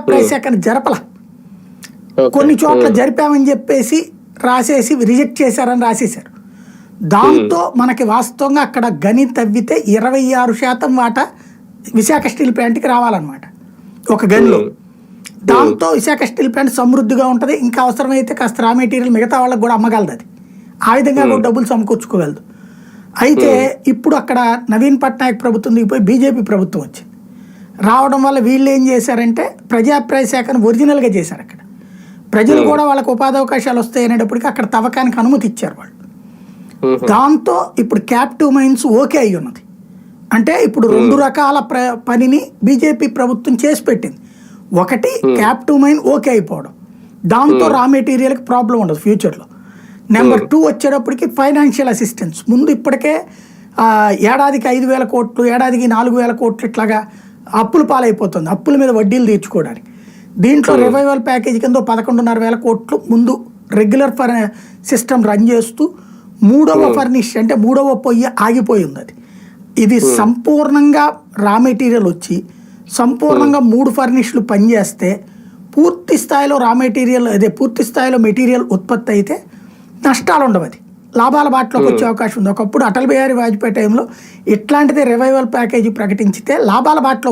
ప్రజాప్రవేశాన్ని జరపల. కొన్ని చోట్ల జరిపామని చెప్పేసి రాసేసి రిజెక్ట్ చేశారని రాసేశారు. దాంతో మనకి వాస్తవంగా అక్కడ గని తవ్వితే 26% వాటా విశాఖ స్టీల్ ప్లాంట్కి రావాలన్నమాట ఒక గనిలో. దాంతో విశాఖ స్టీల్ ప్లాంట్ సమృద్ధిగా ఉంటుంది. ఇంకా అవసరమైతే కాస్త రా మెటీరియల్ మిగతా వాళ్ళకి కూడా అమ్మగలదు. అది ఆ విధంగా కూడా డబ్బులు సమకూర్చుకోగలదు. అయితే ఇప్పుడు అక్కడ నవీన్ పట్నాయక్ ప్రభుత్వం దిగిపోయి బీజేపీ ప్రభుత్వం వచ్చింది. రావడం వల్ల వీళ్ళు ఏం చేశారంటే ప్రజాప్రవేశాన్ని ఒరిజినల్గా చేశారు. అక్కడ ప్రజలు కూడా వాళ్ళకి ఉపాధి అవకాశాలు వస్తాయి అనేటప్పటికీ అక్కడ తవ్వకానికి అనుమతి ఇచ్చారు వాళ్ళు. దాంతో ఇప్పుడు క్యాప్టివ్ మైన్స్ ఓకే అయ్యి ఉన్నది. అంటే ఇప్పుడు 2 రకాల పనిని బీజేపీ ప్రభుత్వం చేసి పెట్టింది. ఒకటి క్యాప్టివ్ మైన్ ఓకే అయిపోవడం, దాంతో రా మెటీరియల్కి ప్రాబ్లం ఉండదు ఫ్యూచర్లో. నెంబర్ 2 వచ్చేటప్పటికి ఫైనాన్షియల్ అసిస్టెన్స్. ముందు ఇప్పటికే ఏడాదికి 5,000 కోట్లు, ఏడాదికి 4,000 కోట్లు ఇట్లాగా అప్పుల పాలైపోతుంది, అప్పుల మీద వడ్డీలు తీర్చుకోవడానికి. దీంట్లో రివైవల్ ప్యాకేజ్ కింద 11,500 కోట్లు ముందు రెగ్యులర్ సిస్టమ్ రన్ చేస్తూ 3వ ఫర్నిష్ అంటే 3వ పొయ్యి ఆగిపోయింది. అది ఇది సంపూర్ణంగా రా మెటీరియల్ వచ్చి సంపూర్ణంగా 3 ఫర్నిష్లు పనిచేస్తే పూర్తి స్థాయిలో రా మెటీరియల్ పూర్తి స్థాయిలో మెటీరియల్ ఉత్పత్తి అయితే నష్టాలు ఉండవు. అది లాభాల బాటలోకి వచ్చే అవకాశం ఉంది. ఒకప్పుడు అటల్ బిహారీ వాజ్పేయి టైంలో ఇట్లాంటిదే రివైవల్ ప్యాకేజీ ప్రకటించితే లాభాల బాటలో